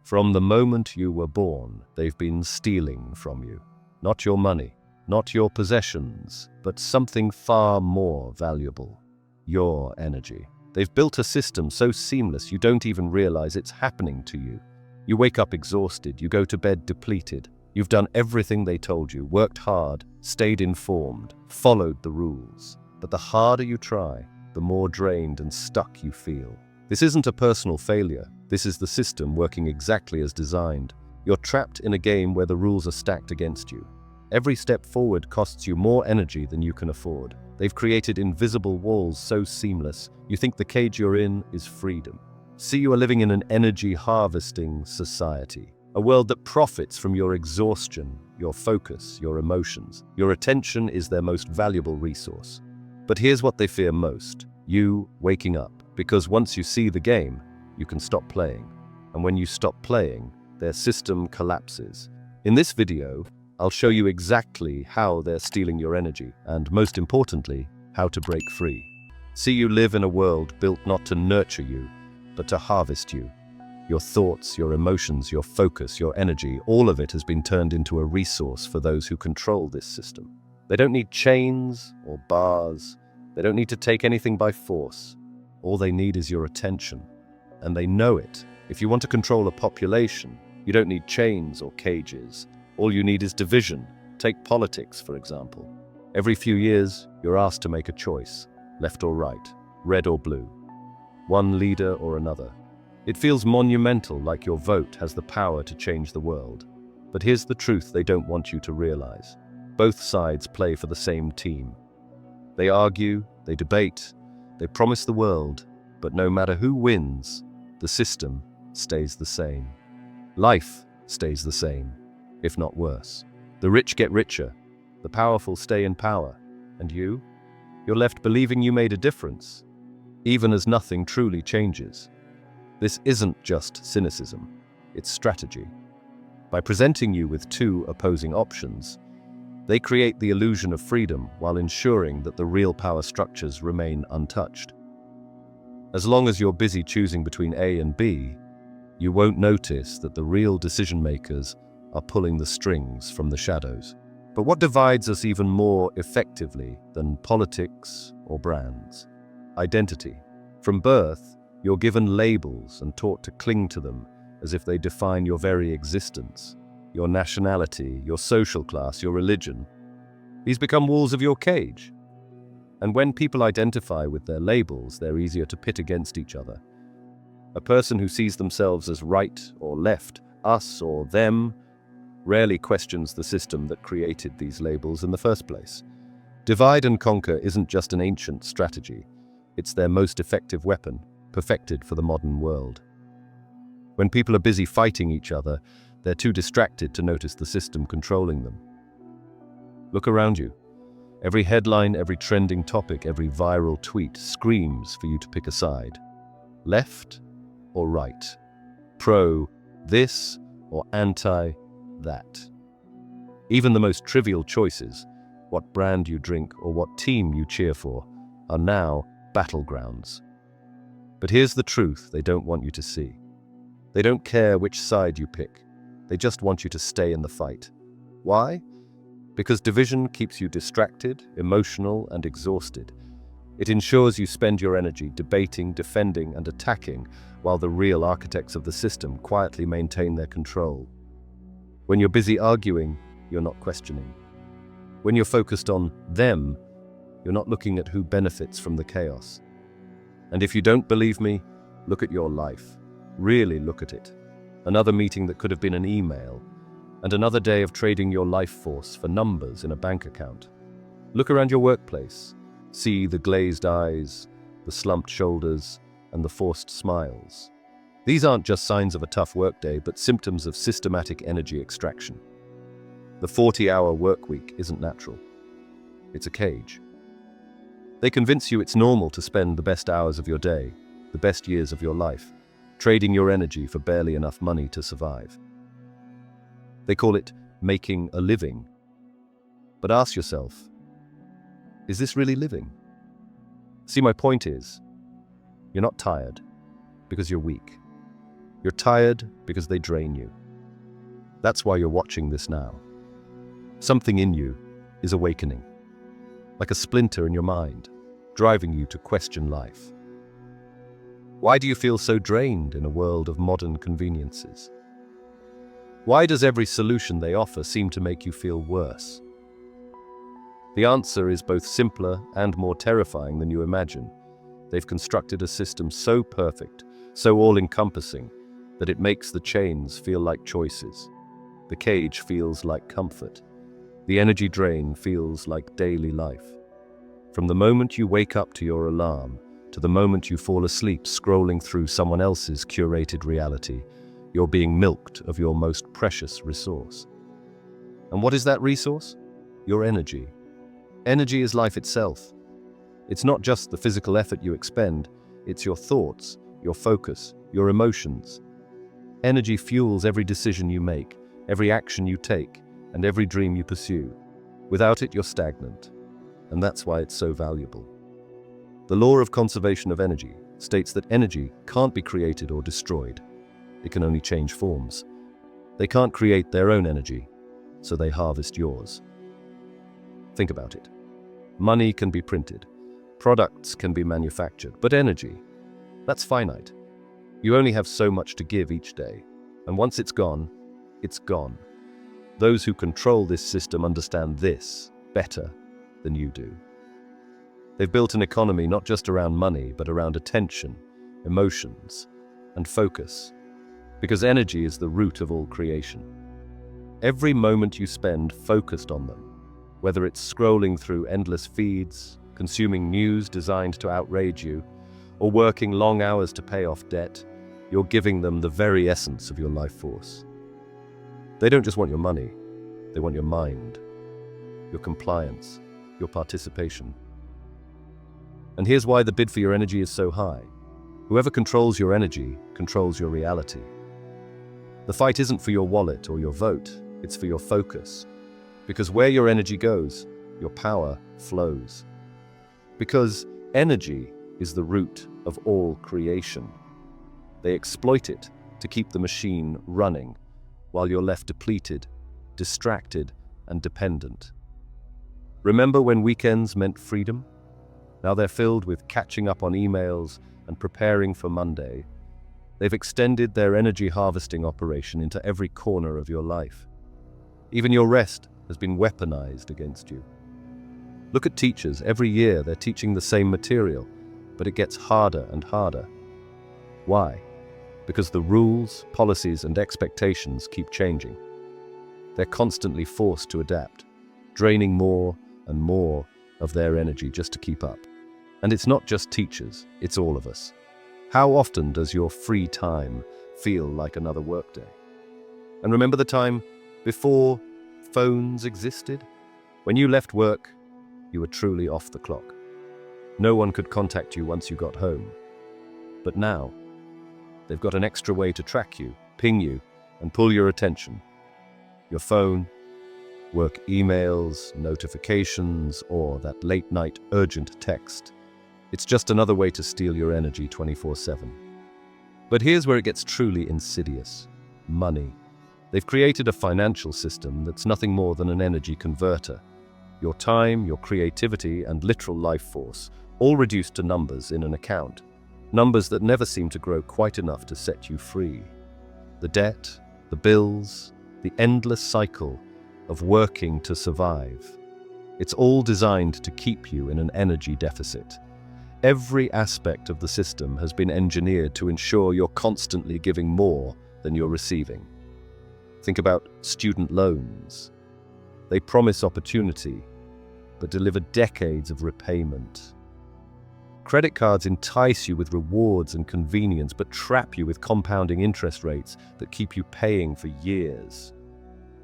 From the moment you were born, they've been stealing from you. Not your money, not your possessions, but something far more valuable. Your energy. They've built a system so seamless you don't even realize it's happening to you. You wake up exhausted, you go to bed depleted. You've done everything they told you, worked hard, stayed informed, followed the rules. But the harder you try, the more drained and stuck you feel. This isn't a personal failure. This is the system working exactly as designed. You're trapped in a game where the rules are stacked against you. Every step forward costs you more energy than you can afford. They've created invisible walls so seamless, you think the cage you're in is freedom. See, you are living in an energy-harvesting society. A world that profits from your exhaustion, your focus, your emotions. Your attention is their most valuable resource. But here's what they fear most: you waking up. Because once you see the game, you can stop playing. And when you stop playing, their system collapses. In this video, I'll show you exactly how they're stealing your energy, and most importantly, how to break free. See, you live in a world built not to nurture you, but to harvest you. Your thoughts, your emotions, your focus, your energy, all of it has been turned into a resource for those who control this system. They don't need chains or bars. They don't need to take anything by force. All they need is your attention. And they know it. If you want to control a population, you don't need chains or cages. All you need is division. Take politics, for example. Every few years, you're asked to make a choice, left or right, red or blue, one leader or another. It feels monumental, like your vote has the power to change the world. But here's the truth they don't want you to realize. Both sides play for the same team. They argue, they debate, they promise the world, but no matter who wins, the system stays the same. Life stays the same, if not worse. The rich get richer, the powerful stay in power, and you're left believing you made a difference, even as nothing truly changes. This isn't just cynicism, it's strategy. By presenting you with two opposing options, they create the illusion of freedom while ensuring that the real power structures remain untouched. As long as you're busy choosing between A and B, you won't notice that the real decision makers are pulling the strings from the shadows. But what divides us even more effectively than politics or brands? Identity. From birth, you're given labels and taught to cling to them as if they define your very existence. Your nationality, your social class, your religion. These become walls of your cage. And when people identify with their labels, they're easier to pit against each other. A person who sees themselves as right or left, us or them, rarely questions the system that created these labels in the first place. Divide and conquer isn't just an ancient strategy. It's their most effective weapon, perfected for the modern world. When people are busy fighting each other, they're too distracted to notice the system controlling them. Look around you. Every headline, every trending topic, every viral tweet screams for you to pick a side. Left or right? Pro this or anti that? Even the most trivial choices, what brand you drink or what team you cheer for, are now battlegrounds. But here's the truth they don't want you to see. They don't care which side you pick. They just want you to stay in the fight. Why? Because division keeps you distracted, emotional, and exhausted. It ensures you spend your energy debating, defending, and attacking, while the real architects of the system quietly maintain their control. When you're busy arguing, you're not questioning. When you're focused on them, you're not looking at who benefits from the chaos. And if you don't believe me, look at your life. Really look at it. Another meeting that could have been an email, and another day of trading your life force for numbers in a bank account. Look around your workplace. See the glazed eyes, the slumped shoulders, and the forced smiles. These aren't just signs of a tough workday, but symptoms of systematic energy extraction. The 40-hour work week isn't natural. It's a cage. They convince you it's normal to spend the best hours of your day, the best years of your life, trading your energy for barely enough money to survive. They call it making a living. But ask yourself, is this really living? See, my point is, you're not tired because you're weak. You're tired because they drain you. That's why you're watching this now. Something in you is awakening, like a splinter in your mind, driving you to question life. Why do you feel so drained in a world of modern conveniences? Why does every solution they offer seem to make you feel worse? The answer is both simpler and more terrifying than you imagine. They've constructed a system so perfect, so all-encompassing, that it makes the chains feel like choices. The cage feels like comfort. The energy drain feels like daily life. From the moment you wake up to your alarm, to the moment you fall asleep scrolling through someone else's curated reality, you're being milked of your most precious resource. And what is that resource? Your energy. Energy is life itself. It's not just the physical effort you expend, it's your thoughts, your focus, your emotions. Energy fuels every decision you make, every action you take, and every dream you pursue. Without it, you're stagnant. And that's why it's so valuable. The law of conservation of energy states that energy can't be created or destroyed. It can only change forms. They can't create their own energy, so they harvest yours. Think about it. Money can be printed. Products can be manufactured. But energy, that's finite. You only have so much to give each day. And once it's gone, it's gone. Those who control this system understand this better than you do. They've built an economy not just around money, but around attention, emotions, and focus. Because energy is the root of all creation. Every moment you spend focused on them, whether it's scrolling through endless feeds, consuming news designed to outrage you, or working long hours to pay off debt, you're giving them the very essence of your life force. They don't just want your money, they want your mind, your compliance, your participation. And here's why the bid for your energy is so high. Whoever controls your energy controls your reality. The fight isn't for your wallet or your vote, it's for your focus. Because where your energy goes, your power flows. Because energy is the root of all creation. They exploit it to keep the machine running, while you're left depleted, distracted, and dependent. Remember when weekends meant freedom? Now they're filled with catching up on emails and preparing for Monday. They've extended their energy harvesting operation into every corner of your life. Even your rest has been weaponized against you. Look at teachers. Every year they're teaching the same material, but it gets harder and harder. Why? Because the rules, policies, and expectations keep changing. They're constantly forced to adapt, draining more and more of their energy just to keep up. And it's not just teachers, it's all of us. How often does your free time feel like another workday? And remember the time before phones existed? When you left work, you were truly off the clock. No one could contact you once you got home. But now, they've got an extra way to track you, ping you, and pull your attention. Your phone, work emails, notifications, or that late-night urgent text. It's just another way to steal your energy 24/7. But here's where it gets truly insidious. Money. They've created a financial system that's nothing more than an energy converter. Your time, your creativity, and literal life force, all reduced to numbers in an account. Numbers that never seem to grow quite enough to set you free. The debt, the bills, the endless cycle of working to survive. It's all designed to keep you in an energy deficit. Every aspect of the system has been engineered to ensure you're constantly giving more than you're receiving. Think about student loans. They promise opportunity, but deliver decades of repayment. Credit cards entice you with rewards and convenience, but trap you with compounding interest rates that keep you paying for years.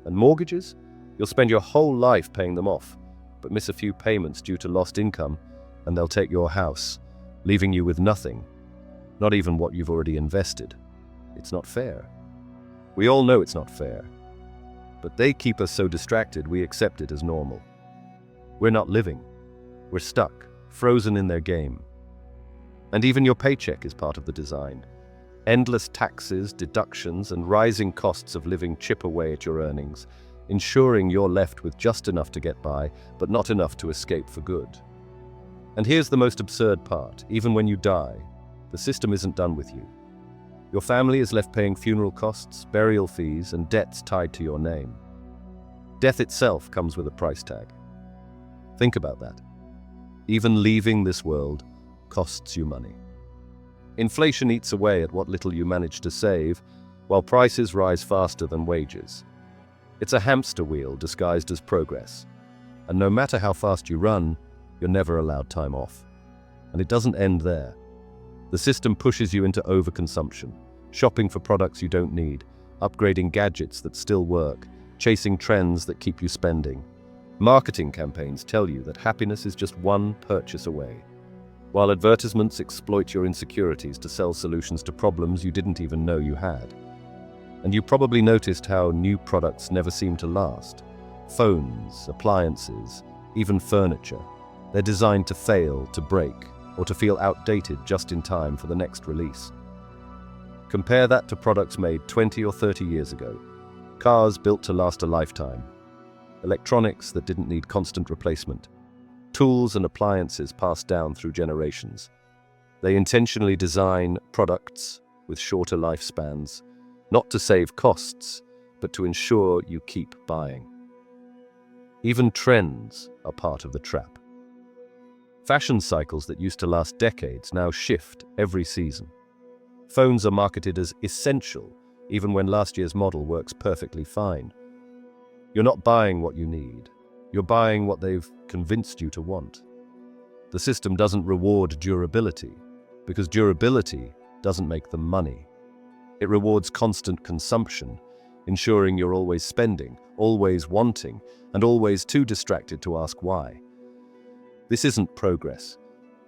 And mortgages? You'll spend your whole life paying them off, but miss a few payments due to lost income, and they'll take your house, leaving you with nothing, not even what you've already invested. It's not fair. We all know it's not fair, but they keep us so distracted we accept it as normal. We're not living. We're stuck, frozen in their game. And even your paycheck is part of the design. Endless taxes, deductions, and rising costs of living chip away at your earnings, ensuring you're left with just enough to get by, but not enough to escape for good. And here's the most absurd part: even when you die, the system isn't done with you. Your family is left paying funeral costs, burial fees, and debts tied to your name. Death itself comes with a price tag. Think about that. Even leaving this world costs you money. Inflation eats away at what little you manage to save, while prices rise faster than wages. It's a hamster wheel disguised as progress. And no matter how fast you run, you're never allowed time off. And it doesn't end there. The system pushes you into overconsumption, shopping for products you don't need, upgrading gadgets that still work, chasing trends that keep you spending. Marketing campaigns tell you that happiness is just one purchase away, while advertisements exploit your insecurities to sell solutions to problems you didn't even know you had. And you probably noticed how new products never seem to last. Phones, appliances, even furniture. They're designed to fail, to break, or to feel outdated just in time for the next release. Compare that to products made 20 or 30 years ago. Cars built to last a lifetime. Electronics that didn't need constant replacement. Tools and appliances passed down through generations. They intentionally design products with shorter lifespans, not to save costs, but to ensure you keep buying. Even trends are part of the trap. Fashion cycles that used to last decades now shift every season. Phones are marketed as essential, even when last year's model works perfectly fine. You're not buying what you need. You're buying what they've convinced you to want. The system doesn't reward durability, because durability doesn't make them money. It rewards constant consumption, ensuring you're always spending, always wanting, and always too distracted to ask why. This isn't progress.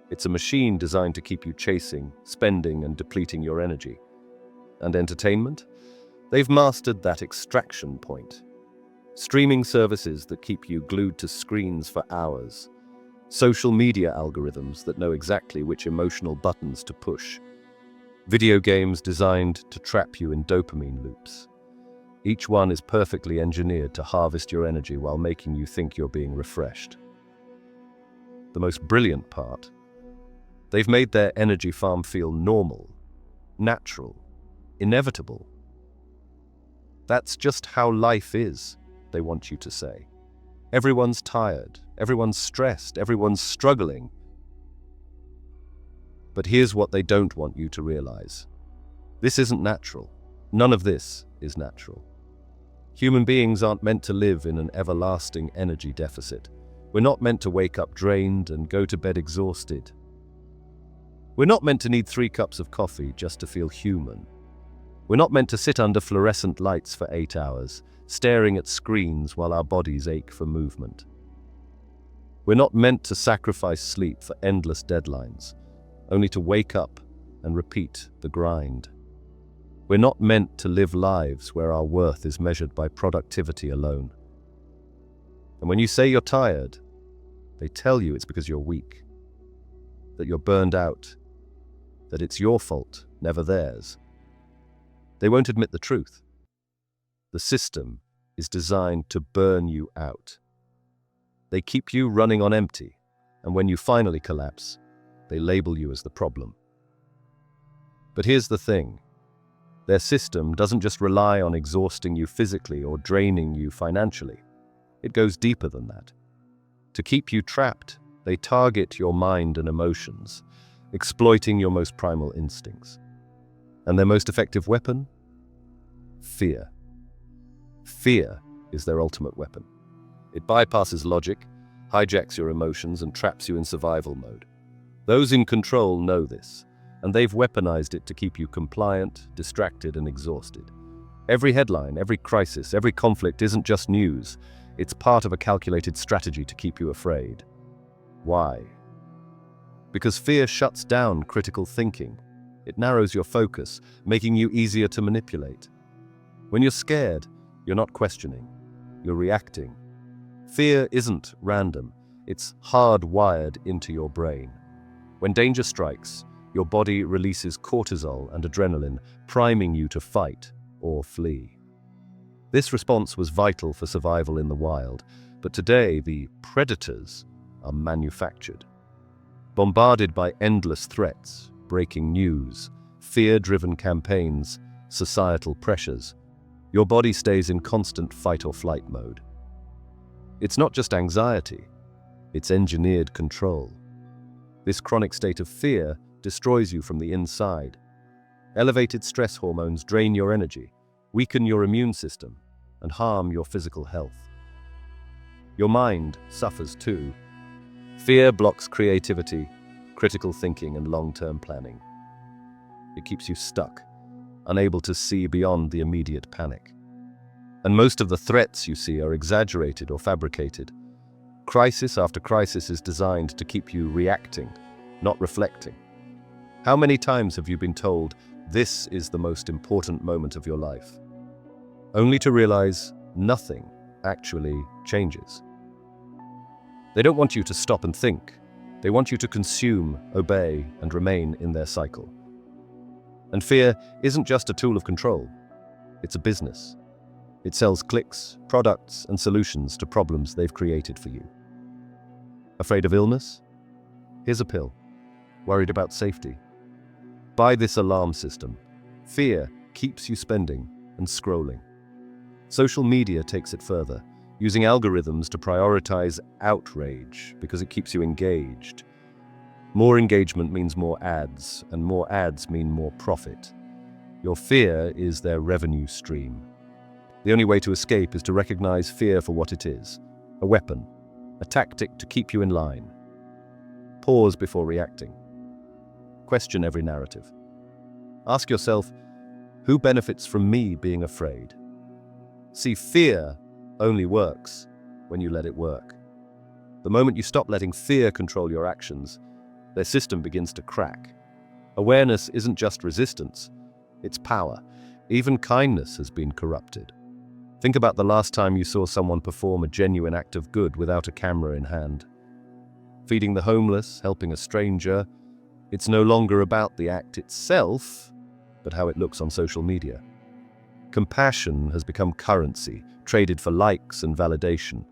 It's a machine designed to keep you chasing, spending, and depleting your energy. And entertainment? They've mastered that extraction point. Streaming services that keep you glued to screens for hours. Social media algorithms that know exactly which emotional buttons to push. Video games designed to trap you in dopamine loops. Each one is perfectly engineered to harvest your energy while making you think you're being refreshed. The most brilliant part: they've made their energy farm feel normal, natural, inevitable. That's just how life is, they want you to say. Everyone's tired, everyone's stressed, everyone's struggling. But here's what they don't want you to realize. This isn't natural. None of this is natural. Human beings aren't meant to live in an everlasting energy deficit. We're not meant to wake up drained and go to bed exhausted. We're not meant to need 3 cups of coffee just to feel human. We're not meant to sit under fluorescent lights for 8 hours, staring at screens while our bodies ache for movement. We're not meant to sacrifice sleep for endless deadlines, only to wake up and repeat the grind. We're not meant to live lives where our worth is measured by productivity alone. And when you say you're tired, they tell you it's because you're weak, that you're burned out, that it's your fault, never theirs. They won't admit the truth. The system is designed to burn you out. They keep you running on empty, and when you finally collapse, they label you as the problem. But here's the thing. Their system doesn't just rely on exhausting you physically or draining you financially. It goes deeper than that. To keep you trapped, they target your mind and emotions, exploiting your most primal instincts. And their most effective weapon? Fear. Fear is their ultimate weapon. It bypasses logic, hijacks your emotions, and traps you in survival mode. Those in control know this, and they've weaponized it to keep you compliant, distracted, and exhausted. Every headline, every crisis, every conflict isn't just news. It's part of a calculated strategy to keep you afraid. Why? Because fear shuts down critical thinking. It narrows your focus, making you easier to manipulate. When you're scared, you're not questioning. You're reacting. Fear isn't random. It's hardwired into your brain. When danger strikes, Your body releases cortisol and adrenaline, priming you to fight or flee. This response was vital for survival in the wild, but today the predators are manufactured. Bombarded by endless threats, breaking news, fear-driven campaigns, societal pressures, your body stays in constant fight-or-flight mode. It's not just anxiety, it's engineered control. This chronic state of fear destroys you from the inside. Elevated stress hormones drain your energy, weaken your immune system, and harm your physical health. Your mind suffers too. Fear blocks creativity, critical thinking, and long-term planning. It keeps you stuck, unable to see beyond the immediate panic. And most of the threats you see are exaggerated or fabricated. Crisis after crisis is designed to keep you reacting, not reflecting. How many times have you been told, this is the most important moment of your life, only to realize nothing actually changes? They don't want you to stop and think. They want you to consume, obey, and remain in their cycle. And fear isn't just a tool of control. It's a business. It sells clicks, products, and solutions to problems they've created for you. Afraid of illness? Here's a pill. Worried about safety? Buy this alarm system. Fear keeps you spending and scrolling. Social media takes it further, using algorithms to prioritize outrage because it keeps you engaged. More engagement means more ads, and more ads mean more profit. Your fear is their revenue stream. The only way to escape is to recognize fear for what it is, a weapon, a tactic to keep you in line. Pause before reacting. Question every narrative. Ask yourself, who benefits from me being afraid? See, fear only works when you let it work. The moment you stop letting fear control your actions, their system begins to crack. Awareness isn't just resistance, it's power. Even kindness has been corrupted. Think about the last time you saw someone perform a genuine act of good without a camera in hand. Feeding the homeless, helping a stranger, it's no longer about the act itself, but how it looks on social media. Compassion has become currency, traded for likes and validation.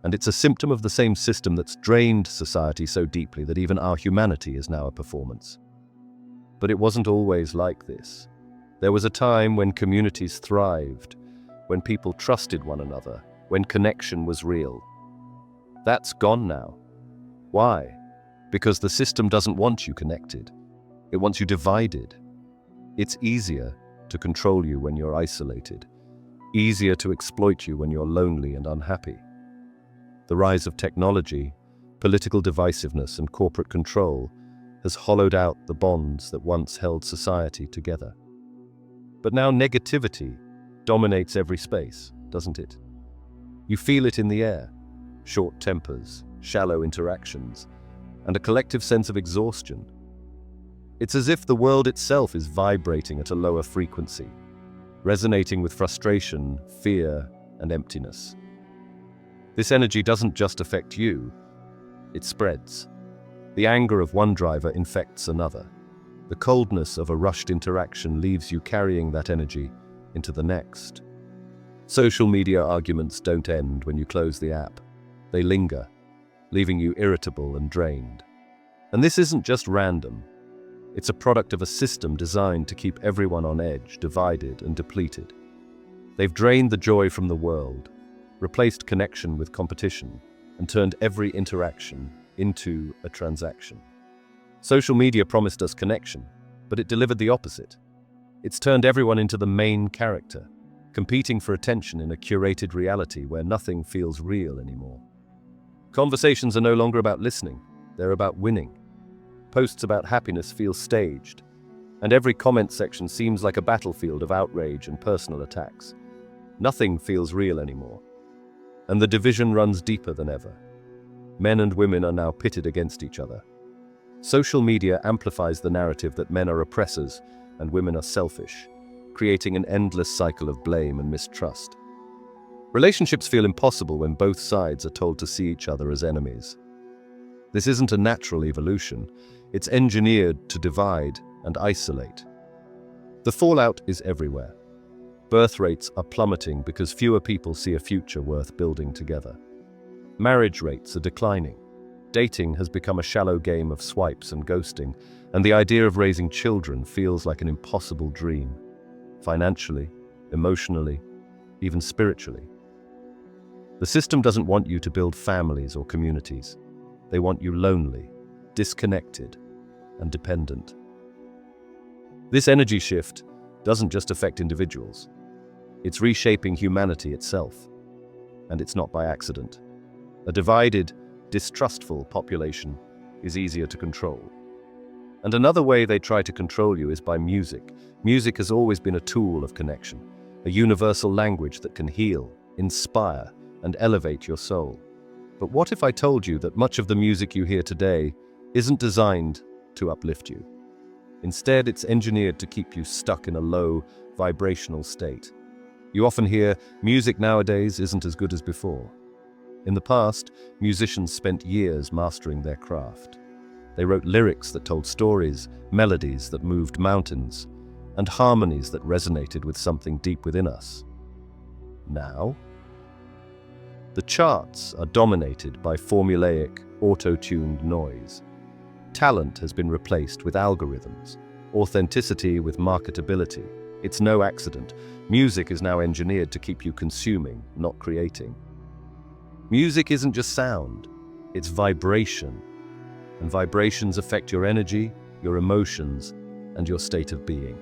And it's a symptom of the same system that's drained society so deeply that even our humanity is now a performance. But it wasn't always like this. There was a time when communities thrived, when people trusted one another, when connection was real. That's gone now. Why? Because the system doesn't want you connected. It wants you divided. It's easier to control you when you're isolated, easier to exploit you when you're lonely and unhappy. The rise of technology, political divisiveness, and corporate control has hollowed out the bonds that once held society together. But now negativity dominates every space, doesn't it? You feel it in the air. Short tempers, shallow interactions, and a collective sense of exhaustion. It's as if the world itself is vibrating at a lower frequency, resonating with frustration, fear, and emptiness. This energy doesn't just affect you, it spreads. The anger of one driver infects another. The coldness of a rushed interaction leaves you carrying that energy into the next. Social media arguments don't end when you close the app. They linger, leaving you irritable and drained. And this isn't just random. It's a product of a system designed to keep everyone on edge, divided and depleted. They've drained the joy from the world, replaced connection with competition, and turned every interaction into a transaction. Social media promised us connection, but it delivered the opposite. It's turned everyone into the main character, competing for attention in a curated reality where nothing feels real anymore. Conversations are no longer about listening, they're about winning. Posts about happiness feel staged, and every comment section seems like a battlefield of outrage and personal attacks. Nothing feels real anymore, and the division runs deeper than ever. Men and women are now pitted against each other. Social media amplifies the narrative that men are oppressors and women are selfish, creating an endless cycle of blame and mistrust. Relationships feel impossible when both sides are told to see each other as enemies. This isn't a natural evolution. It's engineered to divide and isolate. The fallout is everywhere. Birth rates are plummeting because fewer people see a future worth building together. Marriage rates are declining. Dating has become a shallow game of swipes and ghosting, and the idea of raising children feels like an impossible dream. Financially, emotionally, even spiritually. The system doesn't want you to build families or communities. They want you lonely, disconnected, and dependent. This energy shift doesn't just affect individuals. It's reshaping humanity itself. And it's not by accident. A divided, distrustful population is easier to control. And another way they try to control you is by music. Music has always been a tool of connection, a universal language that can heal, inspire, and elevate your soul. But what if I told you that much of the music you hear today isn't designed to uplift you? Instead, it's engineered to keep you stuck in a low, vibrational state. You often hear, music nowadays isn't as good as before. In the past, musicians spent years mastering their craft. They wrote lyrics that told stories, melodies that moved mountains, and harmonies that resonated with something deep within us. Now, the charts are dominated by formulaic, auto-tuned noise. Talent has been replaced with algorithms, authenticity with marketability. It's no accident. Music is now engineered to keep you consuming, not creating. Music isn't just sound, it's vibration. And vibrations affect your energy, your emotions, and your state of being.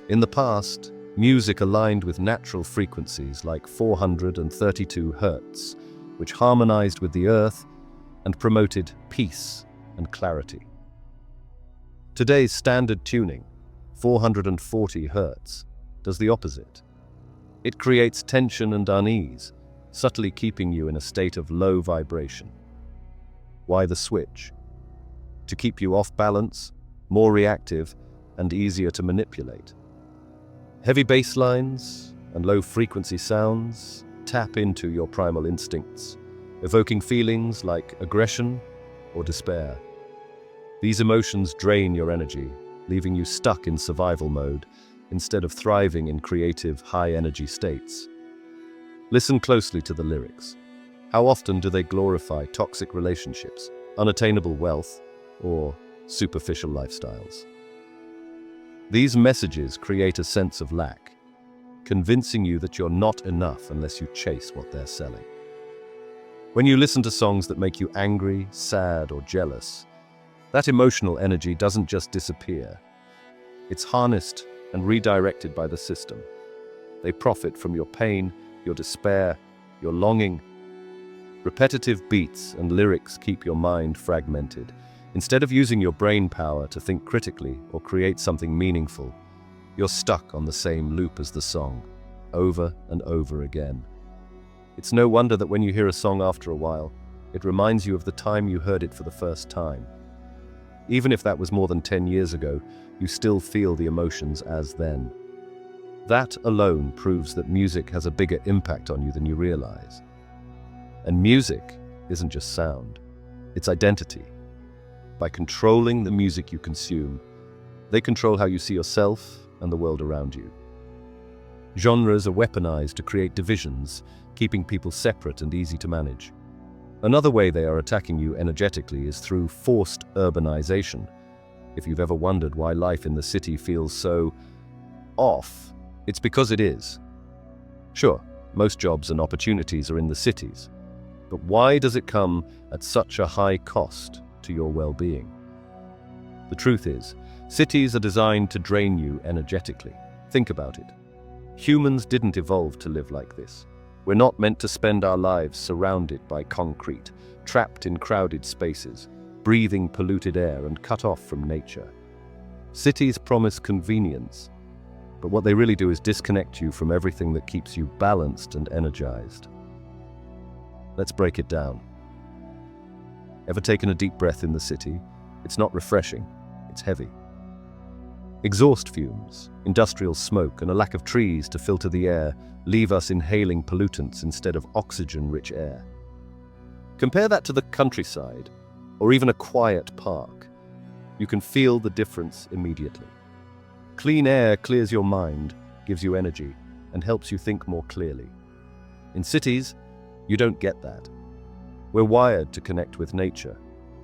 In the past, music aligned with natural frequencies like 432 Hz, which harmonized with the earth and promoted peace and clarity. Today's standard tuning, 440 Hz, does the opposite. It creates tension and unease, subtly keeping you in a state of low vibration. Why the switch? To keep you off balance, more reactive, and easier to manipulate. Heavy bass lines and low-frequency sounds tap into your primal instincts, evoking feelings like aggression or despair. These emotions drain your energy, leaving you stuck in survival mode instead of thriving in creative, high-energy states. Listen closely to the lyrics. How often do they glorify toxic relationships, unattainable wealth, or superficial lifestyles? These messages create a sense of lack, convincing you that you're not enough unless you chase what they're selling. When you listen to songs that make you angry, sad, or jealous, that emotional energy doesn't just disappear. It's harnessed and redirected by the system. They profit from your pain, your despair, your longing. Repetitive beats and lyrics keep your mind fragmented. Instead of using your brain power to think critically or create something meaningful, you're stuck on the same loop as the song, over and over again. It's no wonder that when you hear a song after a while, it reminds you of the time you heard it for the first time. Even if that was more than 10 years ago, you still feel the emotions as then. That alone proves that music has a bigger impact on you than you realize. And music isn't just sound, it's identity. By controlling the music you consume, they control how you see yourself and the world around you. Genres are weaponized to create divisions, keeping people separate and easy to manage. Another way they are attacking you energetically is through forced urbanization. If you've ever wondered why life in the city feels so off, it's because it is. Sure, most jobs and opportunities are in the cities, but why does it come at such a high cost to your well-being? The truth is, cities are designed to drain you energetically. Think about it. Humans didn't evolve to live like this. We're not meant to spend our lives surrounded by concrete, trapped in crowded spaces, breathing polluted air and cut off from nature. Cities promise convenience, but what they really do is disconnect you from everything that keeps you balanced and energized. Let's break it down. Ever taken a deep breath in the city? It's not refreshing, it's heavy. Exhaust fumes, industrial smoke, and a lack of trees to filter the air leave us inhaling pollutants instead of oxygen-rich air. Compare that to the countryside, or even a quiet park. You can feel the difference immediately. Clean air clears your mind, gives you energy, and helps you think more clearly. In cities, you don't get that. We're wired to connect with nature,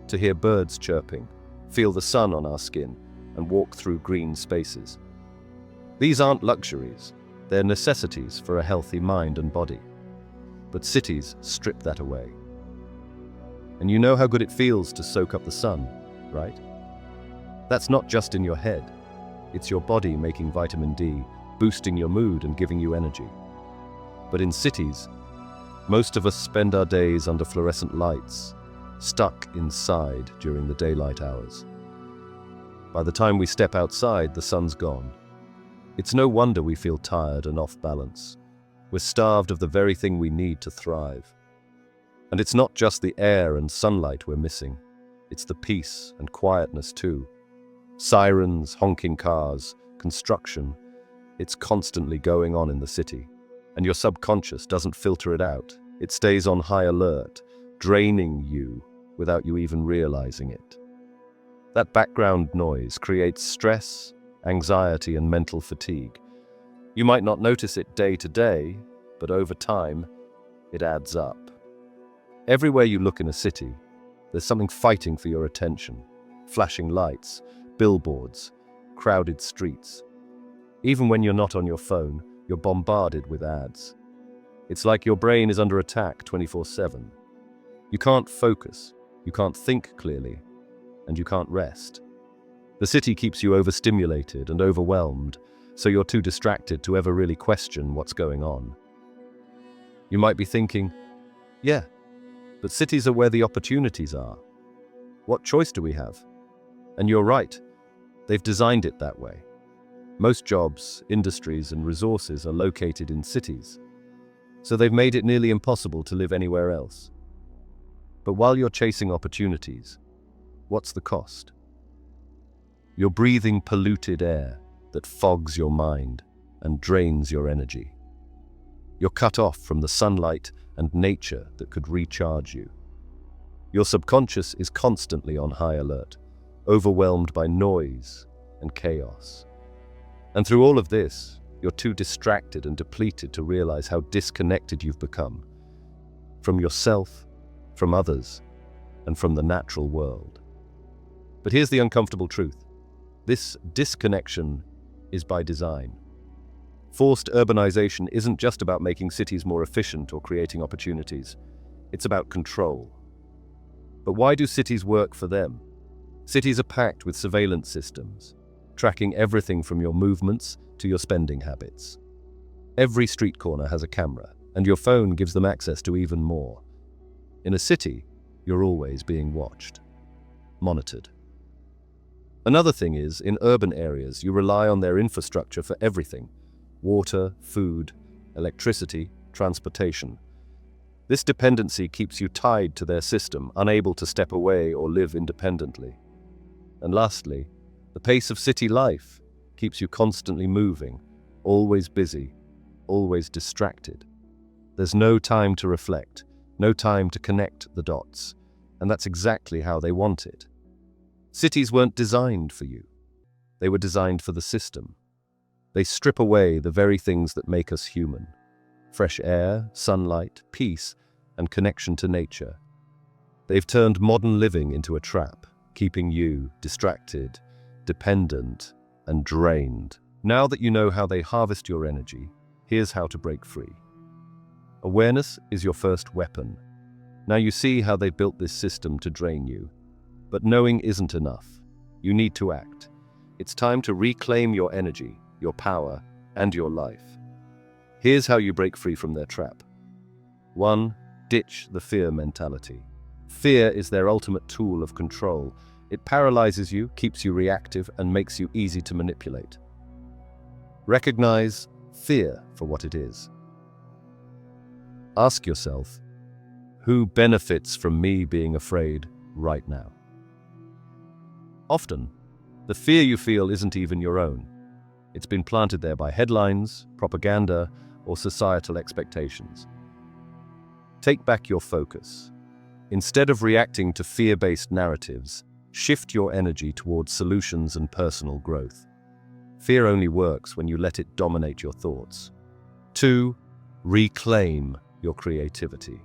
to hear birds chirping, feel the sun on our skin, and walk through green spaces. These aren't luxuries, they're necessities for a healthy mind and body. But cities strip that away. And you know how good it feels to soak up the sun, right? That's not just in your head. It's your body making vitamin D, boosting your mood and giving you energy. But in cities, most of us spend our days under fluorescent lights, stuck inside during the daylight hours. By the time we step outside, the sun's gone. It's no wonder we feel tired and off balance. We're starved of the very thing we need to thrive. And it's not just the air and sunlight we're missing. It's the peace and quietness too. Sirens, honking cars, construction. It's constantly going on in the city. And your subconscious doesn't filter it out. It stays on high alert, draining you without you even realizing it. That background noise creates stress, anxiety, and mental fatigue. You might not notice it day to day, but over time, it adds up. Everywhere you look in a city, there's something fighting for your attention. Flashing lights, billboards, crowded streets. Even when you're not on your phone, you're bombarded with ads. It's like your brain is under attack 24/7. You can't focus, you can't think clearly, and you can't rest. The city keeps you overstimulated and overwhelmed, so you're too distracted to ever really question what's going on. You might be thinking, yeah, but cities are where the opportunities are. What choice do we have? And you're right, they've designed it that way. Most jobs, industries, and resources are located in cities, so they've made it nearly impossible to live anywhere else. But while you're chasing opportunities, what's the cost? You're breathing polluted air that fogs your mind and drains your energy. You're cut off from the sunlight and nature that could recharge you. Your subconscious is constantly on high alert, overwhelmed by noise and chaos. And through all of this, you're too distracted and depleted to realize how disconnected you've become from yourself, from others, and from the natural world. But here's the uncomfortable truth. This disconnection is by design. Forced urbanization isn't just about making cities more efficient or creating opportunities. It's about control. But why do cities work for them? Cities are packed with surveillance systems, tracking everything from your movements to your spending habits. Every street corner has a camera, and your phone gives them access to even more. In a city, you're always being watched, monitored. Another thing is, in urban areas, you rely on their infrastructure for everything: water, food, electricity, transportation. This dependency keeps you tied to their system, unable to step away or live independently. And lastly, the pace of city life keeps you constantly moving, always busy, always distracted. There's no time to reflect, no time to connect the dots, and that's exactly how they want it. Cities weren't designed for you. They were designed for the system. They strip away the very things that make us human: fresh air, sunlight, peace, and connection to nature. They've turned modern living into a trap, keeping you distracted, dependent, and drained. Now that you know how they harvest your energy, here's how to break free. Awareness is your first weapon. Now you see how they built this system to drain you. But knowing isn't enough. You need to act. It's time to reclaim your energy, your power, and your life. Here's how you break free from their trap. 1. Ditch the fear mentality. Fear is their ultimate tool of control. It paralyzes you, keeps you reactive, and makes you easy to manipulate. Recognize fear for what it is. Ask yourself, who benefits from me being afraid right now? Often, the fear you feel isn't even your own. It's been planted there by headlines, propaganda, or societal expectations. Take back your focus. Instead of reacting to fear-based narratives, shift your energy towards solutions and personal growth. Fear only works when you let it dominate your thoughts. 2. Reclaim your creativity.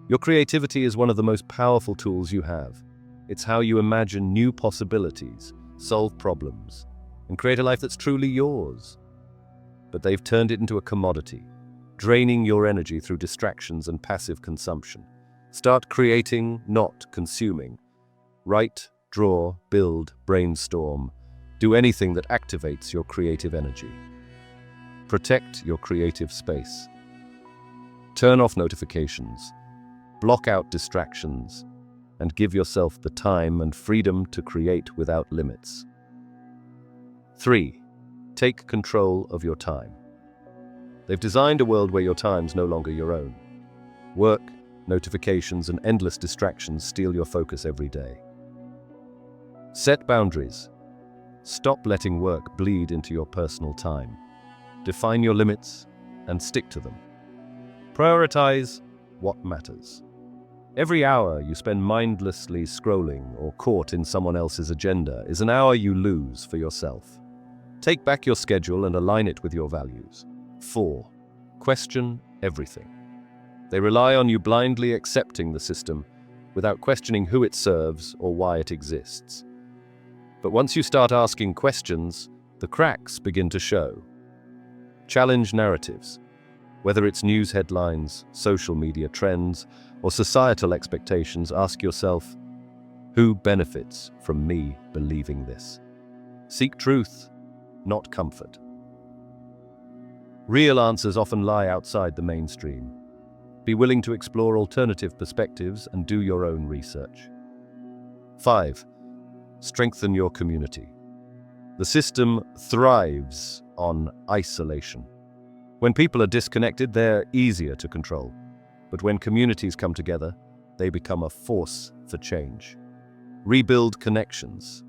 Your creativity is one of the most powerful tools you have. It's how you imagine new possibilities, solve problems, and create a life that's truly yours. But they've turned it into a commodity, draining your energy through distractions and passive consumption. Start creating, not consuming. Write, draw, build, brainstorm. Do anything that activates your creative energy. Protect your creative space. Turn off notifications. Block out distractions. And give yourself the time and freedom to create without limits. 3. Take control of your time. They've designed a world where your time's no longer your own. Work, notifications, and endless distractions steal your focus every day. Set boundaries. Stop letting work bleed into your personal time. Define your limits and stick to them. Prioritize what matters. Every hour you spend mindlessly scrolling or caught in someone else's agenda is an hour you lose for yourself. Take back your schedule and align it with your values. 4. Question everything. They rely on you blindly accepting the system without questioning who it serves or why it exists. But once you start asking questions, the cracks begin to show. Challenge narratives. Whether it's news headlines, social media trends, or societal expectations, ask yourself, who benefits from me believing this? Seek truth, not comfort. Real answers often lie outside the mainstream. Be willing to explore alternative perspectives and do your own research. 5. Strengthen your community. The system thrives on isolation. When people are disconnected, they're easier to control. But when communities come together, they become a force for change. Rebuild connections.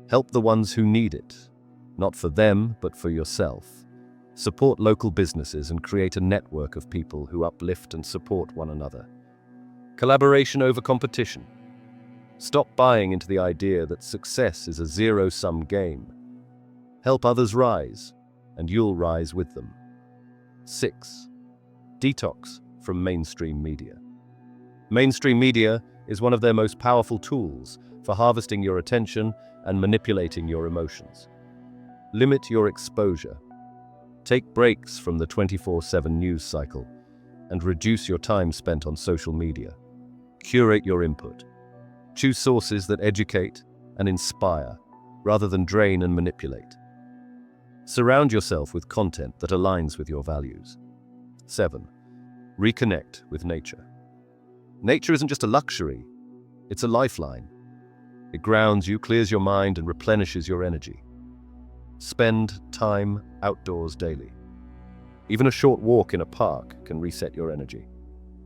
Help the ones who need it, not for them, but for yourself. Support local businesses and create a network of people who uplift and support one another. Collaboration over competition. Stop buying into the idea that success is a zero-sum game. Help others rise, and you'll rise with them. 6. Detox from mainstream media. Mainstream media is one of their most powerful tools for harvesting your attention and manipulating your emotions. Limit your exposure. Take breaks from the 24/7 news cycle and reduce your time spent on social media. Curate your input. Choose sources that educate and inspire rather than drain and manipulate. Surround yourself with content that aligns with your values. 7. Reconnect with nature. Nature isn't just a luxury, it's a lifeline. It grounds you, clears your mind, and replenishes your energy. Spend time outdoors daily. Even a short walk in a park can reset your energy.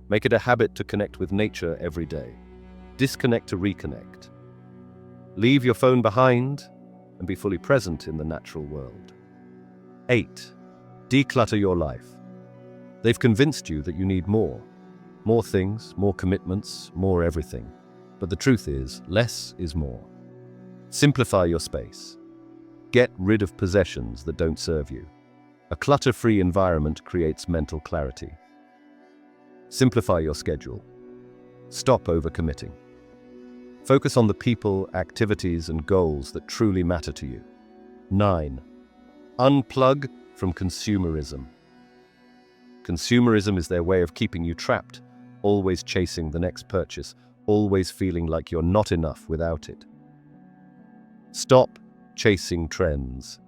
Make it a habit to connect with nature every day. Disconnect to reconnect. Leave your phone behind and be fully present in the natural world. 8. Declutter your life. They've convinced you that you need more. More things, more commitments, more everything. But the truth is, less is more. Simplify your space. Get rid of possessions that don't serve you. A clutter-free environment creates mental clarity. Simplify your schedule. Stop overcommitting. Focus on the people, activities, and goals that truly matter to you. 9. Unplug from consumerism. Consumerism is their way of keeping you trapped, always chasing the next purchase, always feeling like you're not enough without it. Stop chasing trends.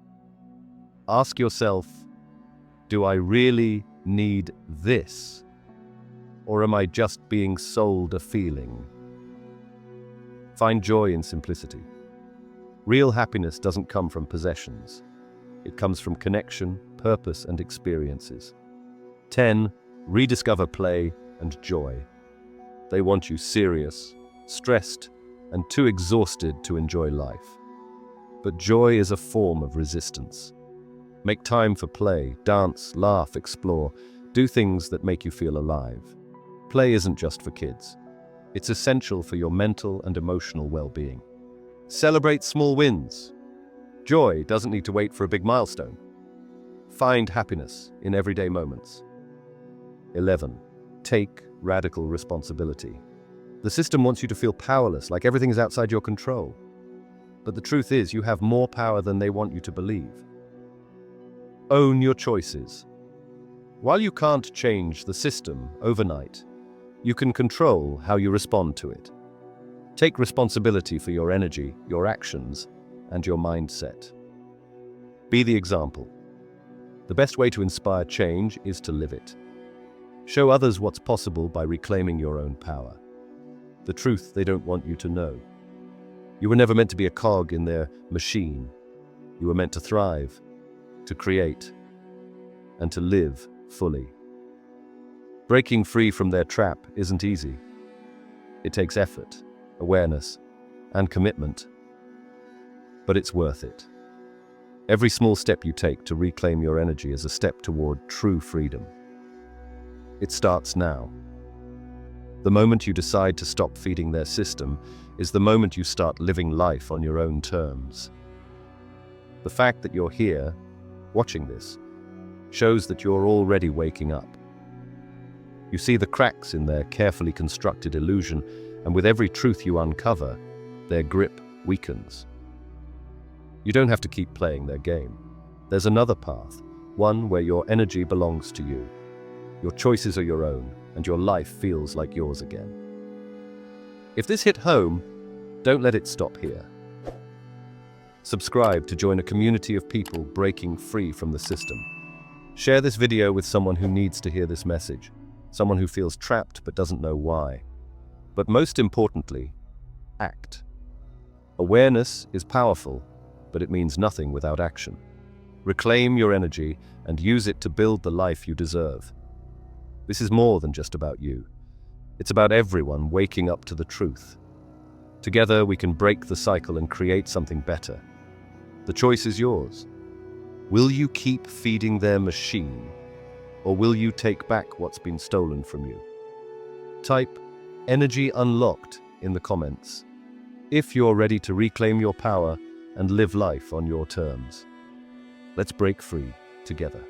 Ask yourself, do I really need this? Or am I just being sold a feeling? Find joy in simplicity. Real happiness doesn't come from possessions. It comes from connection, purpose, and experiences. 10. Rediscover play and joy. They want you serious, stressed, and too exhausted to enjoy life. But joy is a form of resistance. Make time for play, dance, laugh, explore. Do things that make you feel alive. Play isn't just for kids. It's essential for your mental and emotional well-being. Celebrate small wins. Joy doesn't need to wait for a big milestone. Find happiness in everyday moments. 11. Take radical responsibility. The system wants you to feel powerless, like everything is outside your control. But the truth is, you have more power than they want you to believe. Own your choices. While you can't change the system overnight, you can control how you respond to it. Take responsibility for your energy, your actions, and your mindset. Be the example. The best way to inspire change is to live it. Show others what's possible by reclaiming your own power. The truth they don't want you to know. You were never meant to be a cog in their machine. You were meant to thrive, to create, and to live fully. Breaking free from their trap isn't easy. It takes effort, awareness, and commitment. But it's worth it. Every small step you take to reclaim your energy is a step toward true freedom. It starts now. The moment you decide to stop feeding their system is the moment you start living life on your own terms. The fact that you're here, watching this, shows that you're already waking up. You see the cracks in their carefully constructed illusion, and with every truth you uncover, their grip weakens. You don't have to keep playing their game. There's another path, one where your energy belongs to you. Your choices are your own, and your life feels like yours again. If this hit home, don't let it stop here. Subscribe to join a community of people breaking free from the system. Share this video with someone who needs to hear this message, someone who feels trapped but doesn't know why. But most importantly, act. Awareness is powerful, but it means nothing without action. Reclaim your energy and use it to build the life you deserve. This is more than just about you. It's about everyone waking up to the truth. Together we can break the cycle and create something better. The choice is yours. Will you keep feeding their machine, or will you take back what's been stolen from you? Type "Energy Unlocked" in the comments if you're ready to reclaim your power and live life on your terms. Let's break free together.